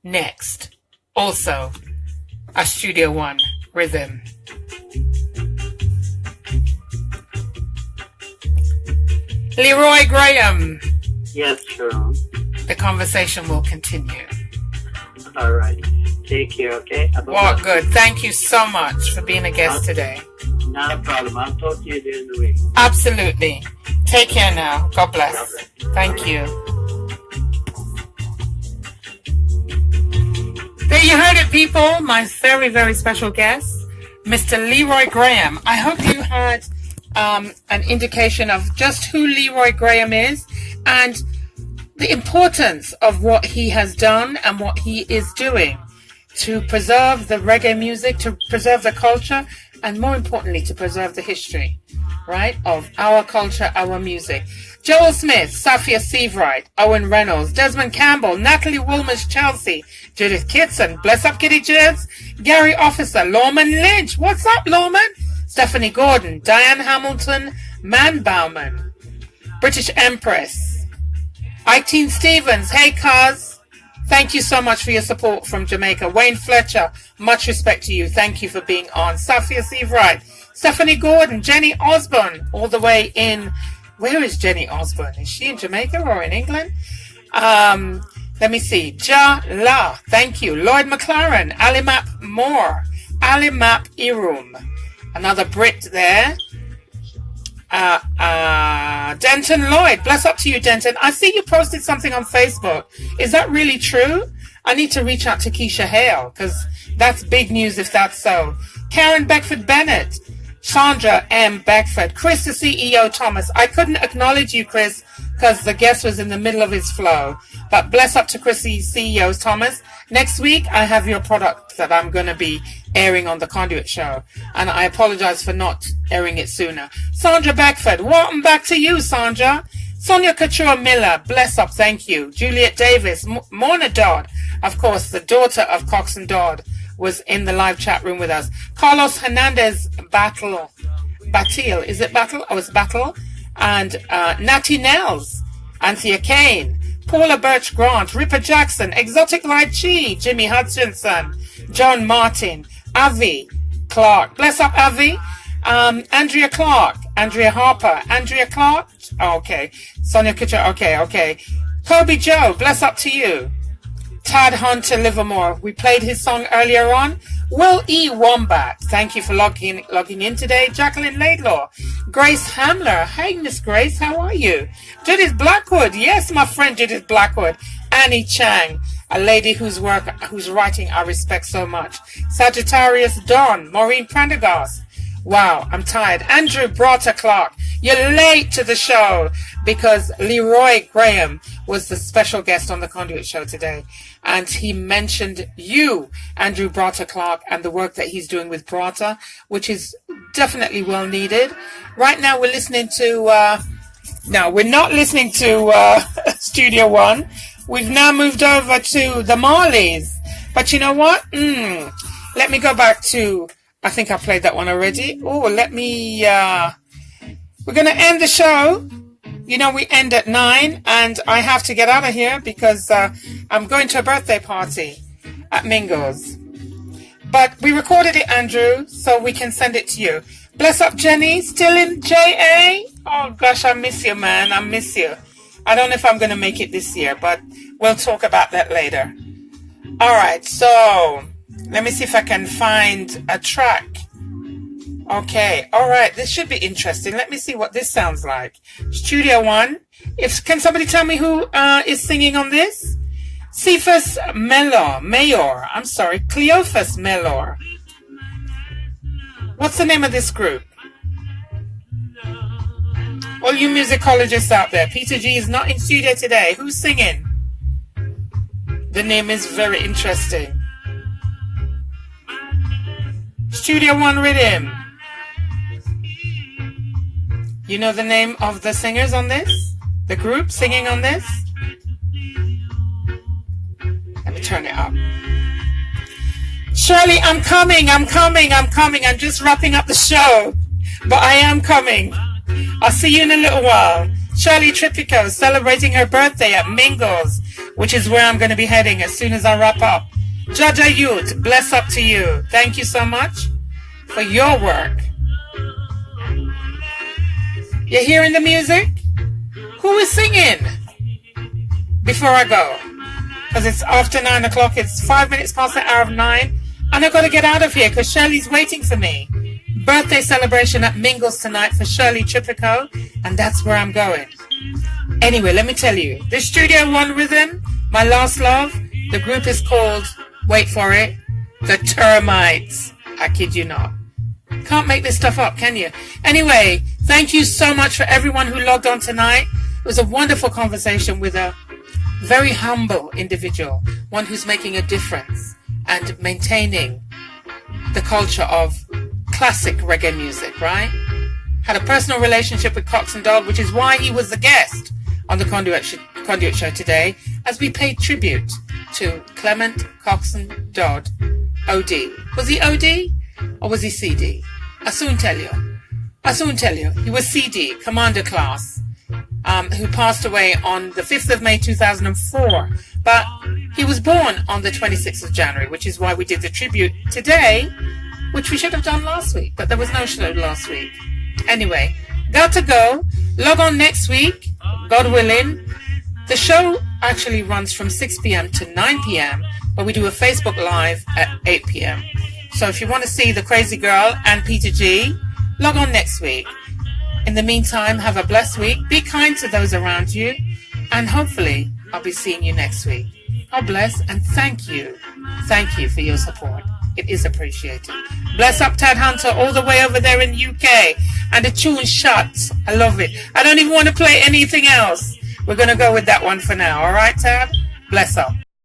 next. Also, a Studio One rhythm. LeRoy Graham. Yes, Sheron. The conversation will continue. All right. Take care, okay? Well, good. Thank you so much for being a guest today. Not a problem. I'll talk to you during the week. Absolutely. Take care now. God bless. Thank you. There you heard it, people. My very, very special guest, Mr. LeRoy Graham. I hope you had an indication of just who LeRoy Graham is and the importance of what he has done and what he is doing to preserve the reggae music, to preserve the culture, and more importantly, to preserve the history, right, of our culture, our music. Joel Smith, Safia Seavright, Owen Reynolds, Desmond Campbell, Natalie Wilmers Chelsea, Judith Kitson, Bless Up Kitty Jibs, Gary Officer, Lorman Lynch, what's up, Lorman? Stephanie Gordon, Diane Hamilton, Man Bauman, British Empress, Eiteen Stevens, hey cuz, thank you so much for your support from Jamaica. Wayne Fletcher, much respect to you. Thank you for being on. Safia Seavright, Stephanie Gordon, Jenny Osborne, all the way in, where is Jenny Osborne? Is she in Jamaica or in England? Let me see. Ja La, thank you. Lloyd McLaren, Alimap Moore, Alimap Irum, another Brit there. Denton Lloyd, bless up to you, Denton. I see you posted something on Facebook. Is that really true? I need to reach out to Keisha Hale because that's big news if that's so. Karen Beckford Bennett, Sandra M. Beckford, Chris the CEO Thomas. I couldn't acknowledge you, Chris, because the guest was in the middle of his flow. But bless up to Chris the CEO Thomas. Next week, I have your product that I'm going to be airing on the Conduit show. And I apologize for not airing it sooner. Sandra Beckford, welcome back to you, Sandra. Sonia Couture Miller, bless up, thank you. Juliet Davis, Mona Dodd, of course, the daughter of Coxsone Dodd, was in the live chat room with us. Carlos Hernandez Battle, is it Battle? Oh, it's Battle. And Natty Nels, Anthea Kane, Paula Birch Grant, Ripper Jackson, Exotic Light Chi, Jimmy Hutchinson, Joan Martin, Avi Clark, bless up Avi, Andrea Clark, Andrea Harper. Andrea Clark. Oh, okay. Sonia Kutcher. Okay. Kobe Joe, bless up to you. Tad Hunter Livermore. We played his song earlier on. Will E. Wombat. Thank you for logging in today. Jacqueline Laidlaw. Grace Hamler. Hey, Miss Grace, how are you? Judith Blackwood. Yes, my friend Judith Blackwood. Annie Chang, a lady whose writing I respect so much. Sagittarius Dawn. Maureen Prendergast. Wow, I'm tired. Andrew Brotter Clark. You're late to the show because LeRoy Graham was the special guest on the Conduit show today. And he mentioned you, Andrew Brotter Clark, and the work that he's doing with Brotter, which is definitely well needed. Right now we're listening to, no, we're not listening to Studio One. We've now moved over to the Marleys. But you know what? Let me go back to, I think I played that one already. Oh, we're going to end the show. You know, we end at 9 and I have to get out of here because I'm going to a birthday party at Mingo's. But we recorded it, Andrew, so we can send it to you. Bless up, Jenny. Still in JA? Oh, gosh, I miss you, man. I miss you. I don't know if I'm going to make it this year, but we'll talk about that later. All right, so let me see if I can find a track. Okay, all right, this should be interesting. Let me see what this sounds like. Studio One. Can somebody tell me who is singing on this? Cephas Mayor. I'm sorry, Cleophas Melor. What's the name of this group? All you musicologists out there, Peter G is not in studio today. Who's singing? The name is very interesting. Studio One Rhythm. You know the name of the singers on this? The group singing on this? Let me turn it up. Shirley, I'm coming. I'm just wrapping up the show. But I am coming. I'll see you in a little while. Shirley Tripico celebrating her birthday at Mingles, which is where I'm going to be heading as soon as I wrap up. Jaja Youth, bless up to you. Thank you so much for your work. You're hearing the music? Who is singing? Before I go. Because it's after 9 o'clock. It's 5 minutes past the hour of 9. And I've got to get out of here because Shirley's waiting for me. Birthday celebration at Mingles tonight for Shirley Tripico. And that's where I'm going. Anyway, let me tell you. This Studio One Rhythm, my last love, the group is called, wait for it, The Termites. I kid you not. Can't make this stuff up, can you? Anyway, thank you so much for everyone who logged on tonight. It was a wonderful conversation with a very humble individual, one who's making a difference and maintaining the culture of classic reggae music, right? Had a personal relationship with Coxsone Dodd, which is why he was the guest on the Conduit show today, as we paid tribute to Clement Coxsone Dodd, OD. Was he OD or was he CD? I soon tell you. He was CD, Commander Class, who passed away on the 5th of May 2004. But he was born on the 26th of January, which is why we did the tribute today, which we should have done last week, but there was no show last week. Anyway, got to go. Log on next week, God willing. The show actually runs from 6 p.m. to 9 p.m., but we do a Facebook Live at 8 p.m. So if you want to see the Crazy Girl and Peter G, log on next week. In the meantime, have a blessed week. Be kind to those around you. And hopefully, I'll be seeing you next week. God bless and thank you. Thank you for your support. It is appreciated. Bless up Tad Hunter all the way over there in UK. And the tune Shuts. I love it. I don't even want to play anything else. We're going to go with that one for now. All right, Tad? Bless up.